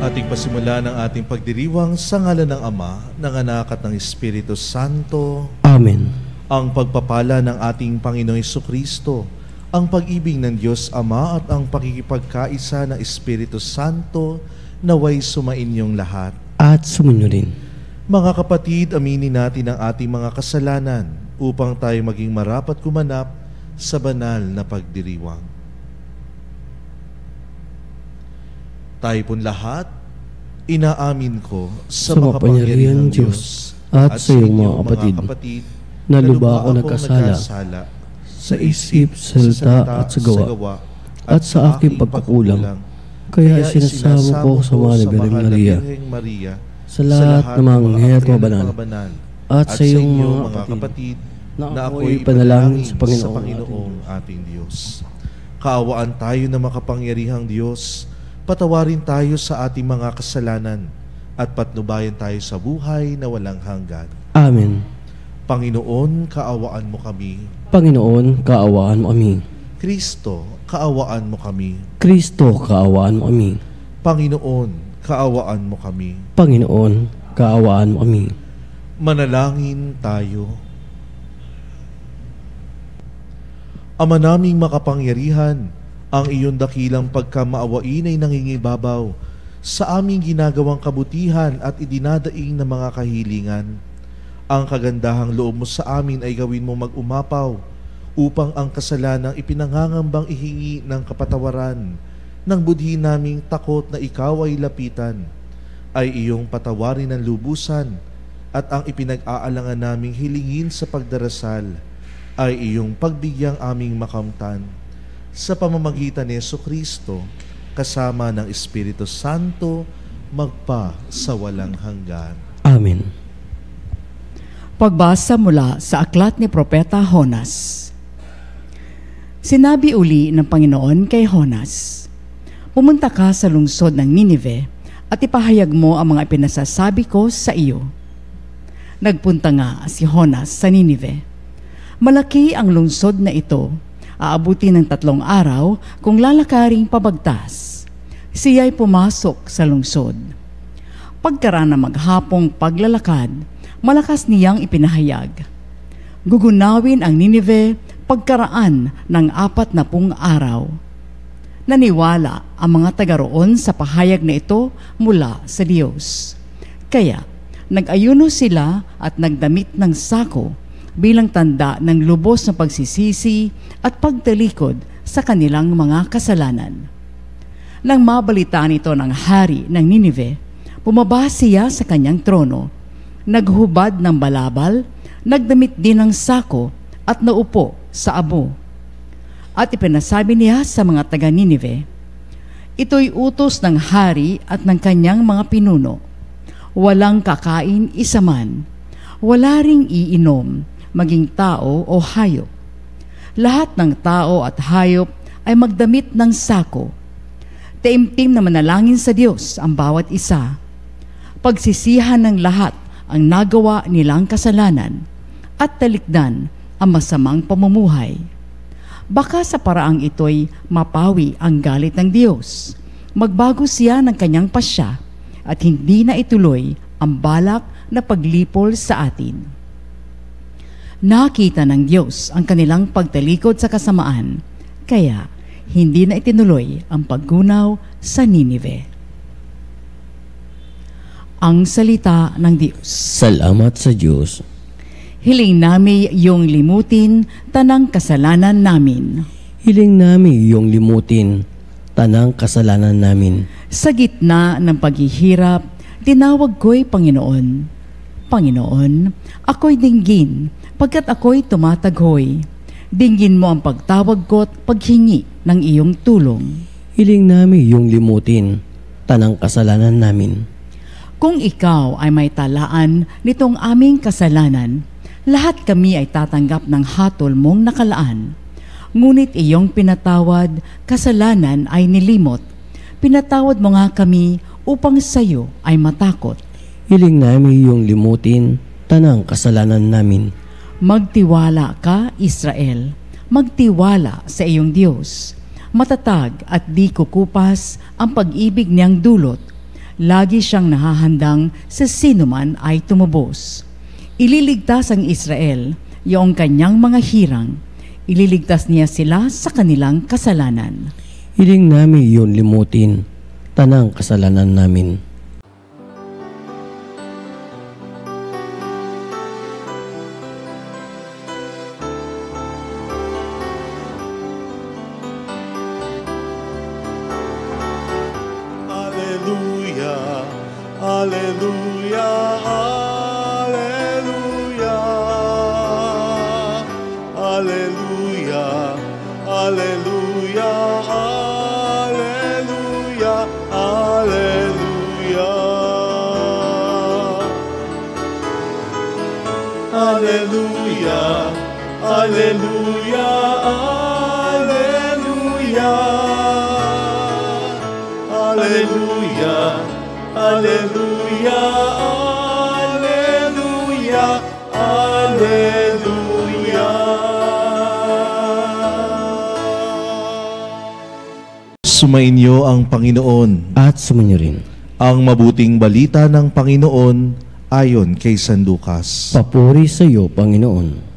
Ating pasimula ng ating pagdiriwang sa ngalan ng Ama, ng Anak at ng Espiritu Santo. Amen. Ang pagpapala ng ating Panginoong Jesucristo, ang pag-ibig ng Diyos Ama at ang pakikipagkaisa ng Espiritu Santo naway sumainyong lahat. At sumunyo rin. Mga kapatid, aminin natin ang ating mga kasalanan upang tayo maging marapat kumanap sa banal na pagdiriwang. Tayo pong lahat, inaamin ko sa makapangyarihang Diyos at sa iyong mga kapatid, na lubha ako nagkasala sa isip, salita at sa gawa, at sa aking pagkakulang. Kaya sinasamo ko sa mahal na Birheng Maria, sa lahat ng mga anghel at mabanal, at sa iyong mga kapatid, na ako'y panalangin sa Panginoong ating Diyos. Kaawaan tayo na makapangyarihang Diyos, patawarin tayo sa ating mga kasalanan at patnubayan tayo sa buhay na walang hanggan. Amen. Panginoon, kaawaan mo kami. Panginoon, kaawaan mo kami. Kristo, kaawaan mo kami. Kristo, kaawaan mo kami. Panginoon, kaawaan mo kami. Panginoon, kaawaan mo kami. Manalangin tayo. Ama naming makapangyarihan, ang iyong dakilang pagkamaawain ay nangingibabaw sa aming ginagawang kabutihan at idinadaing na mga kahilingan. Ang kagandahang loob mo sa amin ay gawin mo mag-umapaw upang ang kasalanang ipinangangambang ihingi ng kapatawaran ng budhi naming takot na ikaw ay lapitan ay iyong patawarin ng lubusan at ang ipinag-aalangan naming hilingin sa pagdarasal ay iyong pagbigyang aming makamtan. Sa pamamagitan ni Jesucristo, kasama ng Espiritu Santo, magpa sa walang hanggan. Amen. Pagbasa mula sa aklat ni Propeta Jonas. Sinabi uli ng Panginoon kay Jonas, "Pumunta ka sa lungsod ng Ninive at ipahayag mo ang mga ipinasasabi ko sa iyo." Nagpunta nga si Jonas sa Ninive. Malaki ang lungsod na ito. Aabuti ng 3 araw kung lalakaring pabagtas. Siya'y pumasok sa lungsod. Pagkaraan ng maghapong paglalakad, malakas niyang ipinahayag, gugunawin ang Ninive pagkaraan ng 40 araw. Naniwala ang mga taga roon sa pahayag na ito mula sa Diyos. Kaya nag-ayuno sila at nagdamit ng sako bilang tanda ng lubos na pagsisisi at pagtalikod sa kanilang mga kasalanan. Nang mabalitaan ito ng hari ng Ninive, bumaba siya sa kanyang trono, naghubad ng balabal, nagdamit din ng sako at naupo sa abo. At ipinasabi niya sa mga taga Ninive, "Ito'y utos ng hari at ng kanyang mga pinuno. Walang kakain isa man, wala ring iinom, maging tao o hayop. Lahat ng tao at hayop ay magdamit ng sako. Taimtim na manalangin sa Diyos ang bawat isa. Pagsisihan ng lahat ang nagawa nilang kasalanan at talikdan ang masamang pamumuhay. Baka sa paraang ito'y mapawi ang galit ng Diyos. Magbago siya ng kanyang pasya at hindi na ituloy ang balak na paglipol sa atin." Nakita ng Diyos ang kanilang pagtalikod sa kasamaan, kaya hindi na itinuloy ang paggunaw sa Ninive. Ang salita ng Diyos. Salamat sa Diyos. Hiling nami iyong limutin tanang kasalanan namin. Hiling namin iyong limutin tanang kasalanan namin. Sa gitna ng paghihirap, tinawag ko'y Panginoon. Panginoon, ako'y dinggin, pagkat ako'y tumataghoy. Dinggin mo ang pagtawag ko at paghingi ng iyong tulong. Hiling namin iyong limutin tanang kasalanan namin. Kung ikaw ay may talaan nitong aming kasalanan, lahat kami ay tatanggap ng hatol mong nakalaan. Ngunit iyong pinatawad, kasalanan ay nilimot. Pinatawad mo nga kami upang sayo ay matakot. Hiling namin iyong limutin tanang kasalanan namin. Magtiwala ka, Israel. Magtiwala sa iyong Diyos. Matatag at di kukupas ang pag-ibig niyang dulot. Lagi siyang nahahandang sa sinuman ay tumubos. Ililigtas ang Israel, yung kanyang mga hirang. Ililigtas niya sila sa kanilang kasalanan. Hiling namin iyon limutin, tanang kasalanan namin. Alleluia, Alleluia, Alleluia, Alleluia, Alleluia, Alleluia, Alleluia. Alleluia, Alleluia, Alleluia. Alleluia, Alleluia, Alleluia, Alleluia. Sumainyo ang Panginoon At sumainyo rin. ang mabuting balita ng Panginoon ayon kay San Lucas. Papuri sa iyo, Panginoon.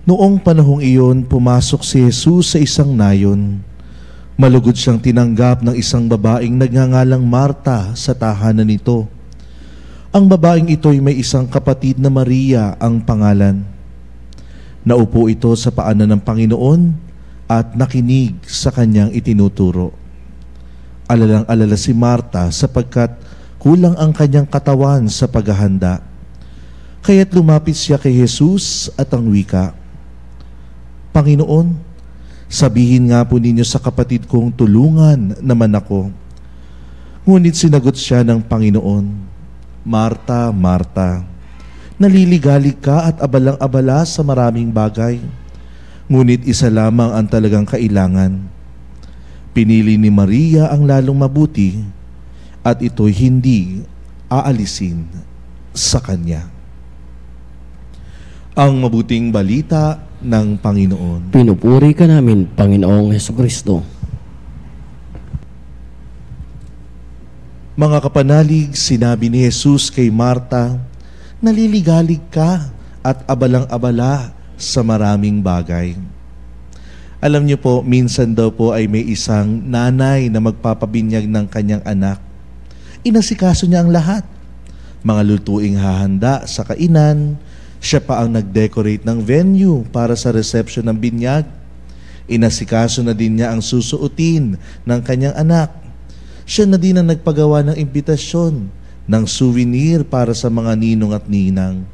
Noong panahong iyon, pumasok si Jesus sa isang nayon. Malugod siyang tinanggap ng isang babaeng nagngangalang Marta sa tahanan nito. Ang babaeng ito'y may isang kapatid na Maria ang pangalan. Naupo ito sa paanan ng Panginoon at nakinig sa kanyang itinuturo. Alalang-alala si Marta sapagkat kulang ang kanyang katawan sa paghahanda. Kaya't lumapit siya kay Jesus at ang wika, Panginoon, sabihin nga po ninyo sa kapatid kong tulungan naman ako. Ngunit sinagot siya ng Panginoon, Marta, Marta, naliligalig ka at abalang-abala sa maraming bagay. Ngunit isa lamang ang talagang kailangan. Pinili ni Maria ang lalong mabuti at ito'y hindi aalisin sa kanya. Ang mabuting balita ng Panginoon. Pinupuri ka namin, Panginoong Hesukristo. Mga kapanalig, sinabi ni Jesus kay Marta, naliligalig ka at abalang-abala sa maraming bagay. Alam niyo po, minsan daw po ay may isang nanay na magpapabinyag ng kanyang anak. Inasikaso niya ang lahat. Mga lutuing hahanda sa kainan, siya pa ang nag-decorate ng venue para sa reception ng binyag. Inasikaso na din niya ang susuotin ng kanyang anak. Siya na din ang nagpagawa ng imbitasyon, ng souvenir para sa mga ninong at ninang.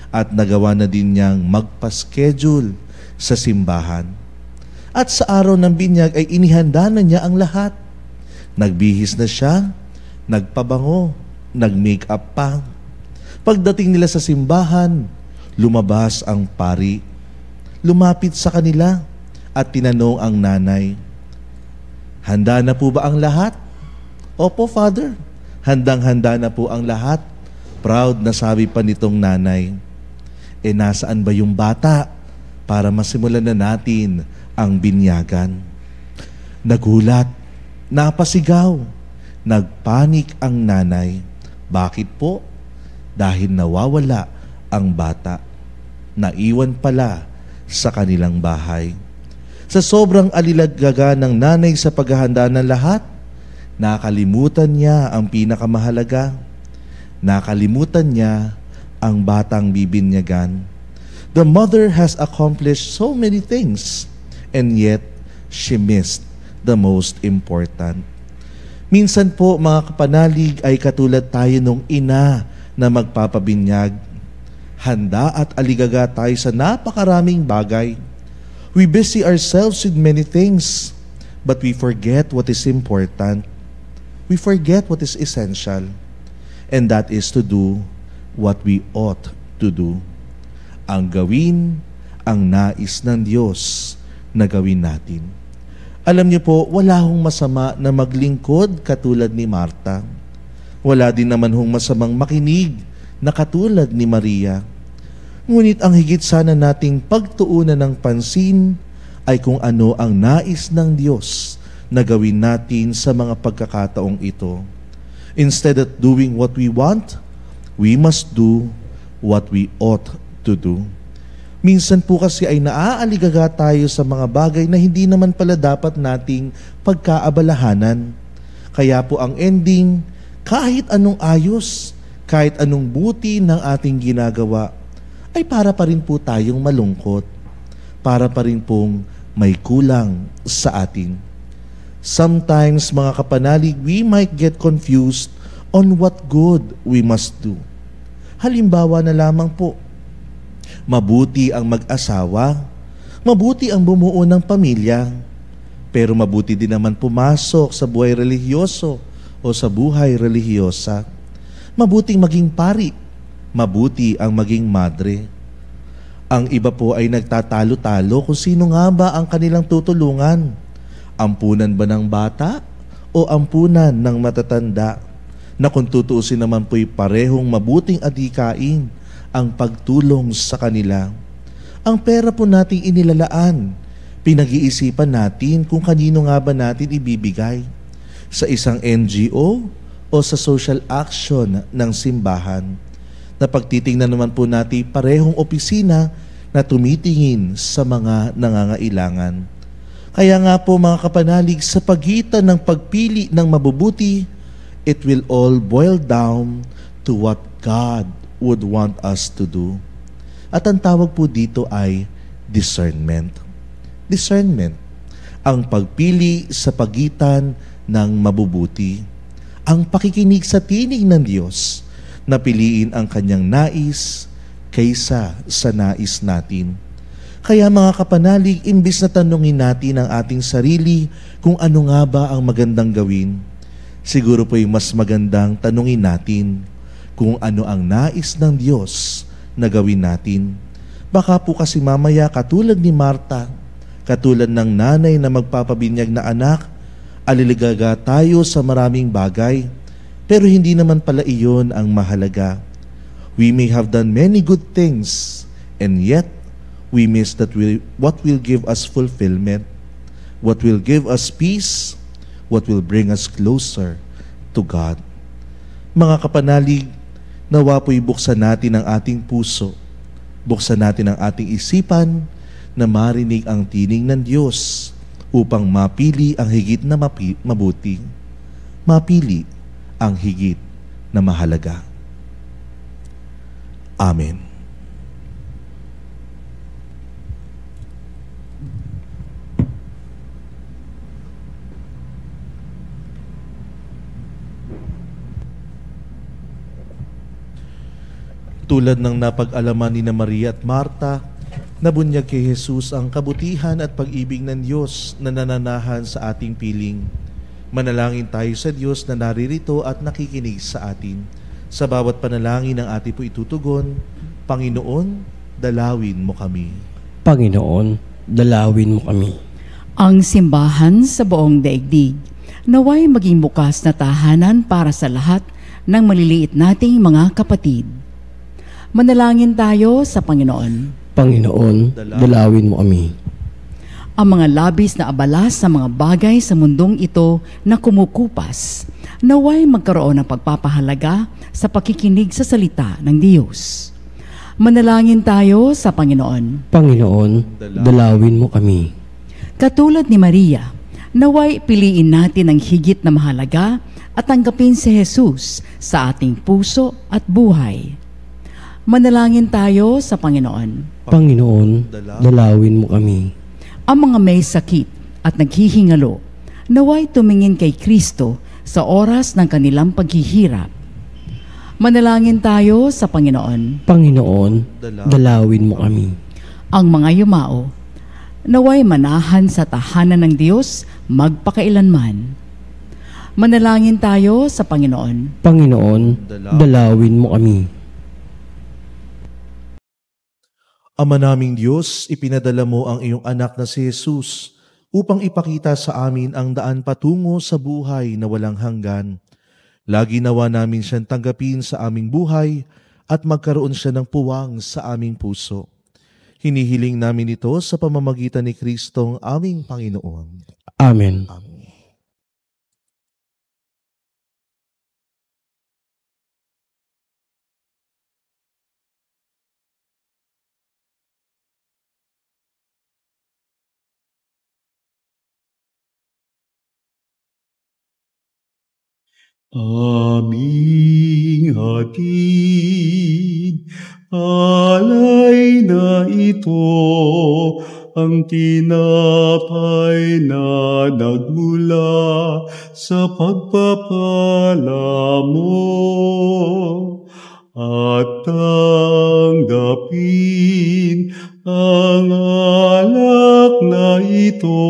At nagawa na din niyang magpa-schedule sa simbahan. At sa araw ng binyag ay inihanda na niya ang lahat. Nagbihis na siya, nagpabango, nag-makeup pa. Pagdating nila sa simbahan, lumabas ang pari. Lumapit sa kanila at tinanong ang nanay, handa na po ba ang lahat? Opo, Father. Handang-handa na po ang lahat. Proud na sabi pa nitong nanay. Nasaan ba yung bata para masimulan na natin ang binyagan? Nagulat, napasigaw, nagpanik ang nanay. Bakit po? Dahil nawawala ang bata. Naiwan pala sa kanilang bahay. Sa sobrang alilaggaga ng nanay sa paghahanda ng lahat, nakalimutan niya ang pinakamahalaga. Nakalimutan niya ang batang bibinyagan. The mother has accomplished so many things, and yet she missed the most important. Minsan po, mga kapanalig, ay katulad tayo nung ina na magpapabinyag. Handa at aligaga tayo sa napakaraming bagay. We busy ourselves with many things, but we forget what is important. We forget what is essential, and that is to do what we ought to do. Ang gawin, ang nais ng Diyos na gawin natin. Alam niyo po, wala hong masama na maglingkod katulad ni Marta. Wala din naman hong masamang makinig na katulad ni Maria. Ngunit ang higit sana nating pagtuunan ng pansin ay kung ano ang nais ng Diyos na gawin natin sa mga pagkakataong ito. Instead of doing what we want, we must do what we ought to do. Minsan po kasi ay naaaligaga tayo sa mga bagay na hindi naman pala dapat nating pagkaabalahanan. Kaya po ang ending, kahit anong ayos, kahit anong buti ng ating ginagawa, ay para pa rin po tayong malungkot. Para pa rin pong may kulang sa atin. Sometimes, mga kapanalig, we might get confused on what good we must do. Halimbawa na lamang po, mabuti ang mag-asawa, mabuti ang bumuo ng pamilya, pero mabuti din naman pumasok sa buhay relihiyoso o sa buhay relihiyosa. Mabuting maging pari, mabuti ang maging madre. Ang iba po ay nagtatalo-talo kung sino nga ba ang kanilang tutulungan. Ampunan ba ng bata o ampunan ng matatanda? Na kung tutuusin naman po'y parehong mabuting adhikain ang pagtulong sa kanila. Ang pera po nating inilalaan, pinag-iisipan natin kung kanino nga ba natin ibibigay. Sa isang NGO o sa social action ng simbahan. Na pagtitingnan naman po natin parehong opisina na tumitingin sa mga nangangailangan. Kaya nga po mga kapanalig, sa pagitan ng pagpili ng mabubuti, it will all boil down to what God would want us to do. At ang tawag po dito ay discernment. Discernment. Ang pagpili sa pagitan ng mabubuti. Ang pakikinig sa tinig ng Diyos na piliin ang kanyang nais kaysa sa nais natin. Kaya mga kapanalig, imbis na tanungin natin ang ating sarili kung ano nga ba ang magandang gawin, siguro po'y mas magandang tanungin natin kung ano ang nais ng Diyos na gawin natin. Baka po kasi mamaya katulad ni Marta, katulad ng nanay na magpapabinyag na anak, aliligaga tayo sa maraming bagay, pero hindi naman pala iyon ang mahalaga. We may have done many good things, and yet we miss that what will give us fulfillment, what will give us peace, what will bring us closer to God. Mga kapanalig, nawa po'y buksan natin ang ating puso, buksan natin ang ating isipan na marinig ang tinig ng Diyos upang mapili ang higit na mabuti, mapili ang higit na mahalaga. Amen. Tulad ng napag-alaman ni Maria at Marta, nabunyag kay Jesus ang kabutihan at pag-ibig ng Diyos na nananahan sa ating piling. Manalangin tayo sa Diyos na naririto at nakikinig sa atin. Sa bawat panalangin ng ating po itutugon, Panginoon, dalawin mo kami. Panginoon, dalawin mo kami. Ang simbahan sa buong daigdig, naway maging bukas na tahanan para sa lahat ng maliliit nating mga kapatid. Manalangin tayo sa Panginoon. Panginoon, dalawin mo kami. Ang mga labis na abala sa mga bagay sa mundong ito na kumukupas, naway magkaroon ng pagpapahalaga sa pakikinig sa salita ng Diyos. Manalangin tayo sa Panginoon. Panginoon, dalawin mo kami. Katulad ni Maria, naway piliin natin ang higit na mahalaga at tanggapin si Jesus sa ating puso at buhay. Manalangin tayo sa Panginoon. Panginoon, dalawin mo kami. Ang mga may sakit at naghihingalo, naway tumingin kay Kristo sa oras ng kanilang paghihirap. Manalangin tayo sa Panginoon. Panginoon, dalawin mo kami. Ang mga yumao, naway manahan sa tahanan ng Diyos magpakailanman. Manalangin tayo sa Panginoon. Panginoon, dalawin mo kami. Ama naming Diyos, ipinadala mo ang iyong anak na si Jesus upang ipakita sa amin ang daan patungo sa buhay na walang hanggan. Lagi nawa namin siyang tanggapin sa aming buhay at magkaroon siya ng puwang sa aming puso. Hinihiling namin ito sa pamamagitan ni Kristong aming Panginoon. Amen. Amen. Aming hatid, alay na ito, ang tinapay na nagmula sa pagpapala mo. At tanggapin ang alak na ito,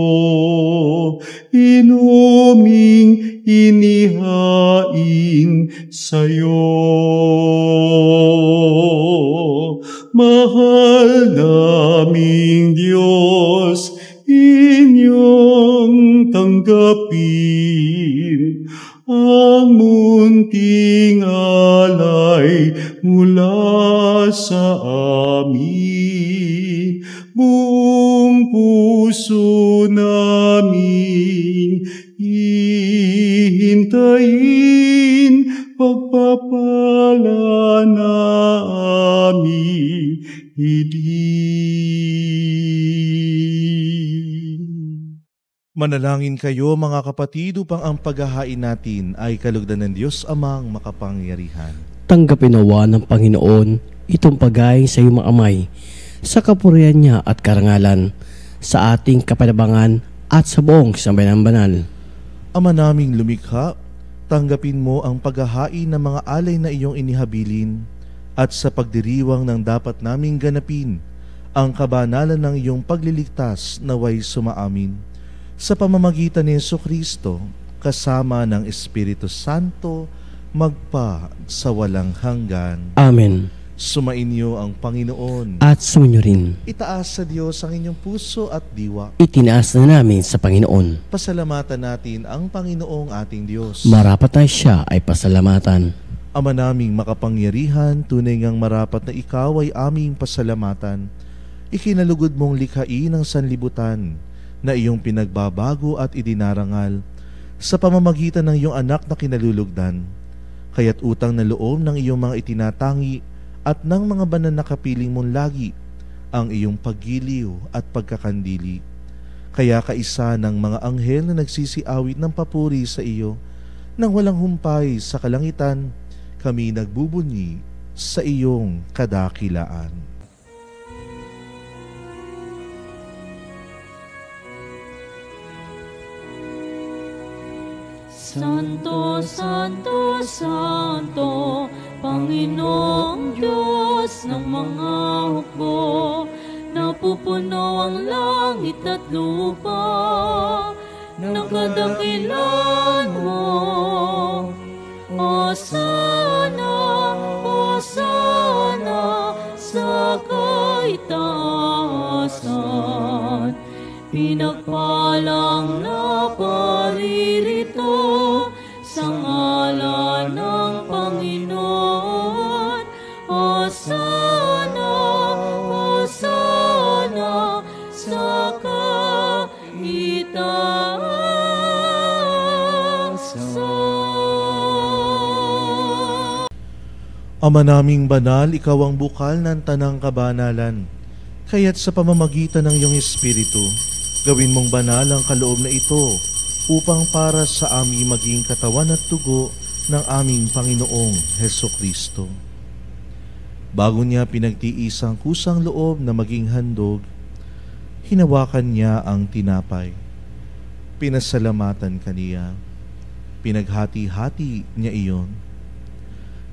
inuming inihain sa'yo. Mahal naming Diyos, inyong tanggapin ang munting alay mula sa amin. Buong puso namin hihintayin pagpapala na aming hidin. Manalangin kayo mga kapatid upang ang paghahain natin ay kalugdan ng Diyos Amang makapangyarihan. Tanggapin nawa ng Panginoon itong paghain sa iyong amay, sa kapurihan niya at karangalan, sa ating kapanabangan at sa buong sambayanang banal. Ama naming lumikha, tanggapin mo ang paghahain ng mga alay na iyong inihabilin at sa pagdiriwang ng dapat naming ganapin ang kabanalan ng iyong pagliligtas naway sumaamin. Sa pamamagitan ni Jesucristo, kasama ng Espiritu Santo, magpa sa walang hanggan. Amen. Sumainyo ang Panginoon. At sumainyo rin. Itaas sa Diyos ang inyong puso at diwa. Itinaas na namin sa Panginoon. Pasalamatan natin ang Panginoong ating Diyos. Marapat ay siya ay pasalamatan. Ama naming makapangyarihan, tunay ngang marapat na ikaw ay aming pasalamatan. Ikinalugod mong likhain ang sanlibutan na iyong pinagbabago at idinarangal sa pamamagitan ng iyong anak na kinalulugdan. Kaya't utang na loob ng iyong mga itinatangi at ng mga banal na kapiling mong lagi ang iyong paggiliw at pagkakandili. Kaya kaisa ng mga anghel na nagsisiawit ng papuri sa iyo, nang walang humpay sa kalangitan, kami nagbubunyi sa iyong kadakilaan. Santo, Santo, Santo, Panginoong Diyos ng mga hukbo, napupuno ang langit at lupa ng kadakilan mo. Hosana, Hosana sa kaitaasan, pinagpalang na paririto sa ngalan ng Panginoon. Hosana, Hosana sa kaitaasan. Ama naming banal, ikaw ang bukal ng tanang kabanalan. Kaya't sa pamamagitan ng iyong Espiritu, gawin mong banal ang kaloob na ito upang para sa aming maging katawan at dugo ng aming Panginoong Hesukristo. Bago niya pinagtiis ang kusang loob na maging handog, hinawakan niya ang tinapay. Pinasalamatan kaniya. Pinaghati-hati niya iyon.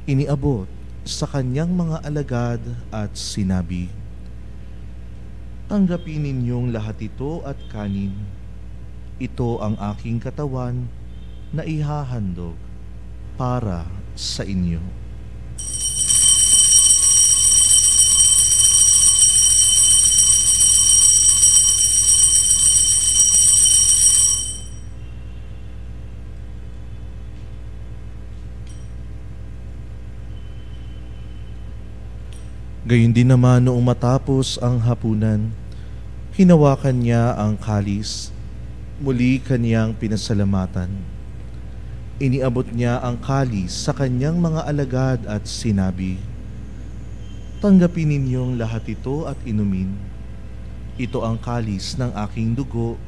Iniabot sa kanyang mga alagad at sinabi, "Tanggapin ninyong lahat ito at kanin. Ito ang aking katawan na ihahandog para sa inyo." Gayon din naman noong matapos ang hapunan, hinawakan niya ang kalis, muli kanyang pinasalamatan. Iniabot niya ang kalis sa kanyang mga alagad at sinabi, "Tanggapin ninyong lahat ito at inumin. Ito ang kalis ng aking dugo,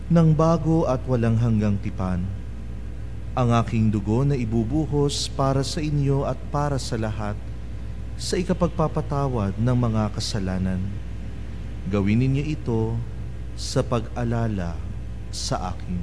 ng bago at walang hanggang tipan. Ang aking dugo na ibubuhos para sa inyo at para sa lahat, sa ikapagpapatawad ng mga kasalanan. Gawin ninyo ito sa pag-alala sa akin."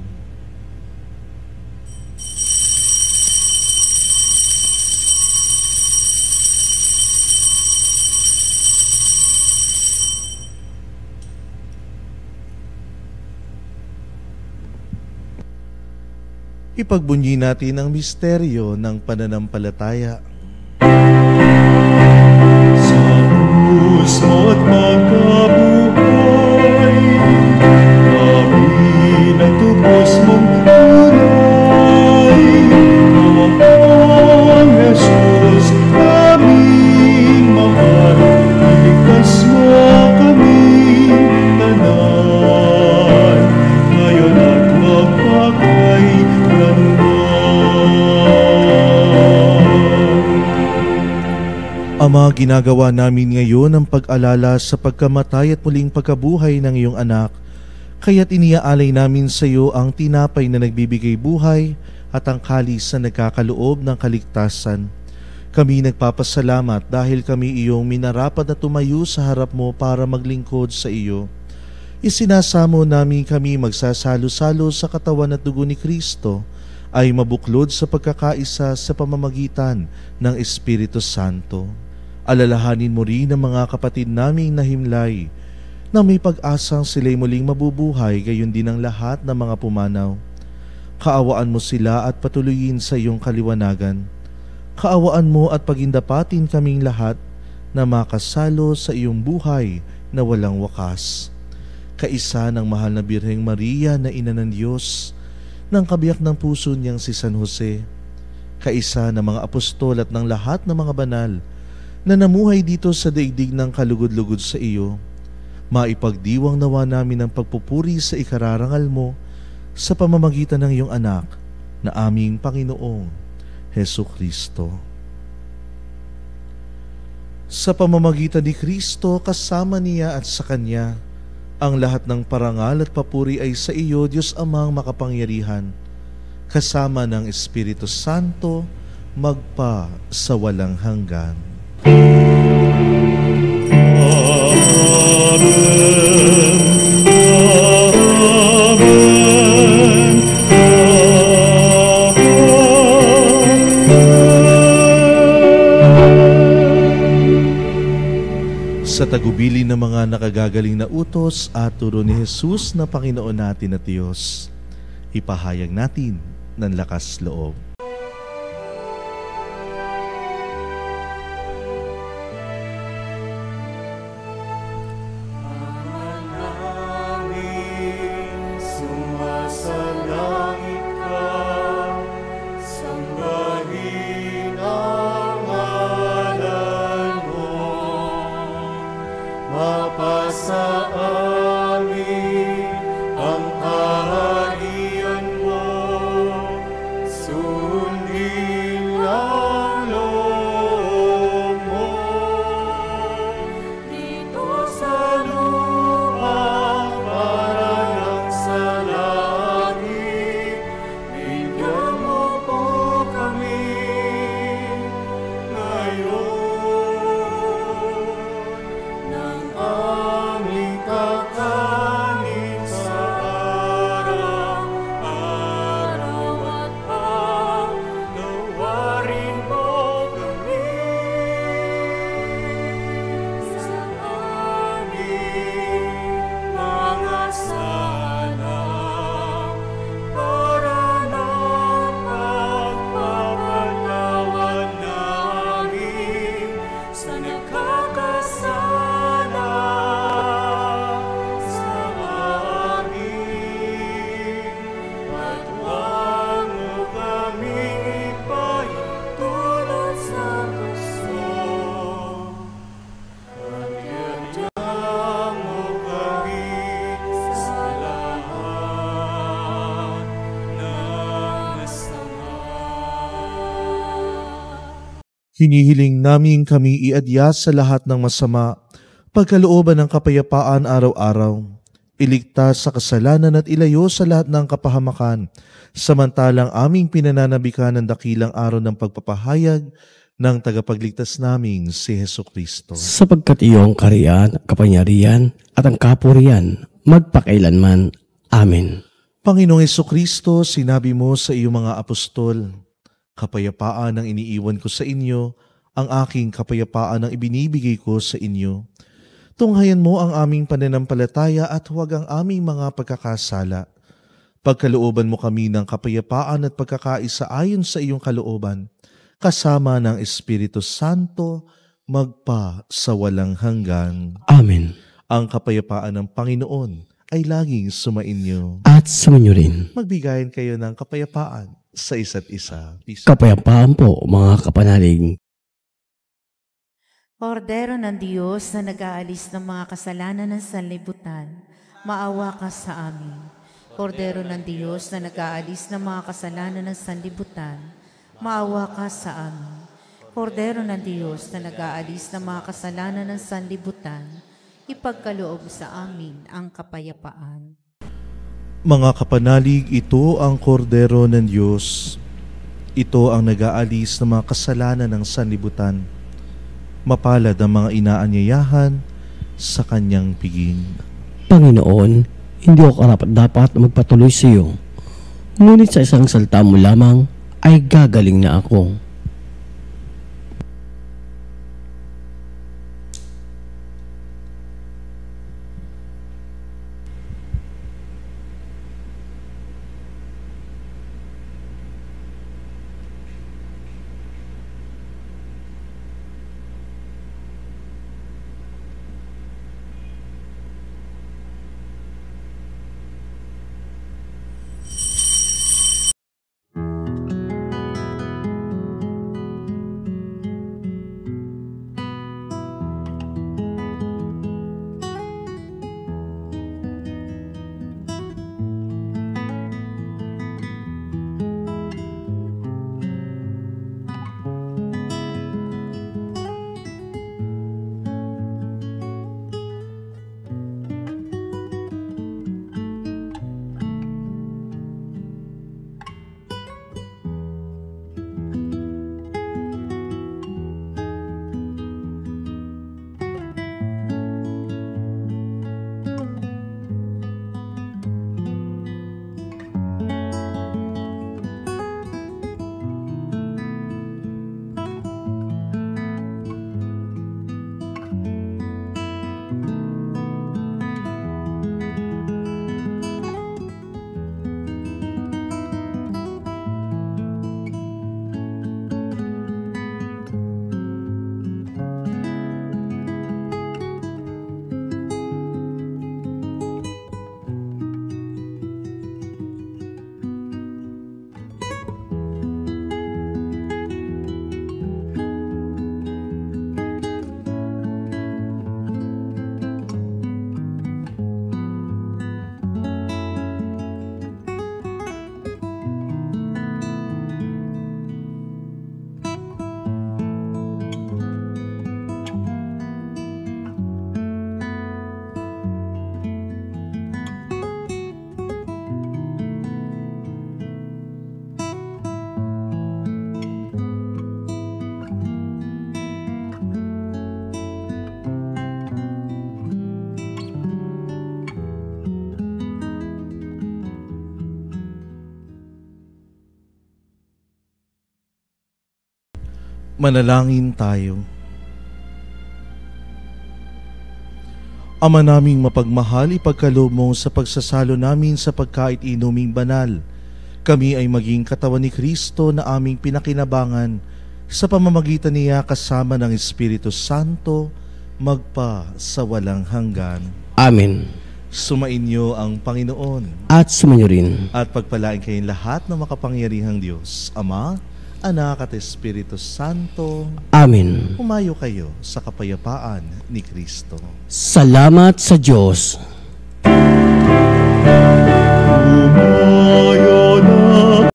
Ipagbunyi natin ang misteryo ng pananampalataya. Sa krus mo't magkabuhay, kami natubos mong tunay. Ang Jesus aming mahal, iligtas mo kaming tanan, ngayon at magpakailanman. Ama, ginagawa namin ngayon ang pag-alala sa pagkamatay at muling pagkabuhay ng iyong anak. Kaya't iniaalay namin sa iyo ang tinapay na nagbibigay buhay at ang kalis na nagkakaloob ng kaligtasan. Kami nagpapasalamat dahil kami iyong minarapat na tumayo sa harap mo para maglingkod sa iyo. Isinasamo namin kami magsasalo-salo sa katawan at dugo ni Kristo ay mabuklod sa pagkakaisa sa pamamagitan ng Espiritu Santo. Alalahanin mo rin ang mga kapatid naming nahimlay na may pag-asang sila'y muling mabubuhay, gayon din ang lahat ng mga pumanaw. Kaawaan mo sila at patuloyin sa iyong kaliwanagan. Kaawaan mo at pagindapatin kaming lahat na makasalo sa iyong buhay na walang wakas. Kaisa ng mahal na Birheng Maria na Ina ng Diyos, ng kabiyak ng puso niyang si San Jose, kaisa ng mga apostol at ng lahat ng mga banal na namuhay dito sa daigdig ng kalugod-lugod sa iyo, maipagdiwang nawa namin ang pagpupuri sa ikararangal mo sa pamamagitan ng iyong anak na aming Panginoong Hesukristo. Sa pamamagitan ni Kristo, kasama niya at sa Kanya, ang lahat ng parangal at papuri ay sa iyo, Diyos Amang makapangyarihan, kasama ng Espiritu Santo, magpa sa walang hanggan. Sa tagubilin ng mga nakagagaling na utos at turo ni Jesus na Panginoon natin at Diyos, ipahayag natin ng lakas loob. So Hinihiling namin kami iadyas sa lahat ng masama, pagkalooban ng kapayapaan araw-araw, iligtas sa kasalanan at ilayo sa lahat ng kapahamakan, samantalang aming pinananabikan ng dakilang araw ng pagpapahayag ng tagapagligtas naming si Hesukristo. Sapagkat iyong kaharian, kapangyarihan at ang kapurihan magpakailanman. Amen. Panginoong Hesukristo, sinabi mo sa iyong mga apostol, kapayapaan ang iniiwan ko sa inyo, ang aking kapayapaan ang ibinibigay ko sa inyo. Tunghayan mo ang aming pananampalataya at huwag ang aming mga pagkakasala. Pagkalooban mo kami ng kapayapaan at pagkakaisa ayon sa iyong kalooban, kasama ng Espiritu Santo, magpa sa walang hanggan. Amen. Ang kapayapaan ng Panginoon ay laging sumainyo. At sumainyo rin. Magbigayan kayo ng kapayapaan sa isa't isa. Peace. Kapayapaan po, mga kapanalig. Kordero ng Diyos na nag-aalis ng mga kasalanan ng sanlibutan, maawa ka sa amin. Kordero ng Diyos na nag-aalis ng mga kasalanan ng sanlibutan, maawa ka sa amin. Kordero ng Diyos na nag-aalis ng mga kasalanan ng sanlibutan, ipagkaloob sa amin ang kapayapaan. Mga kapanalig, ito ang kordero ng Diyos. Ito ang nag-aalis ng mga kasalanan ng sanlibutan. Mapalad ang mga inaanyayahan sa kanyang piging. Panginoon, hindi ako karapat-dapat na magpatuloy sa iyo. Ngunit sa isang salita mo lamang ay gagaling na ako. Manalangin tayo. Ama naming mapagmahal, ipagkaloob mo sa pagsasalo namin sa pagkait-inuming banal. Kami ay maging katawan ni Kristo na aming pinakinabangan sa pamamagitan niya kasama ng Espiritu Santo, magpa sa walang hanggan. Amen. Sumainyo ang Panginoon. At sumainyo rin. At pagpalain kayong lahat ng makapangyarihang Diyos, Ama, Anak at Espiritu Santo. Amen. Humayo kayo sa kapayapaan ni Kristo. Salamat sa Diyos.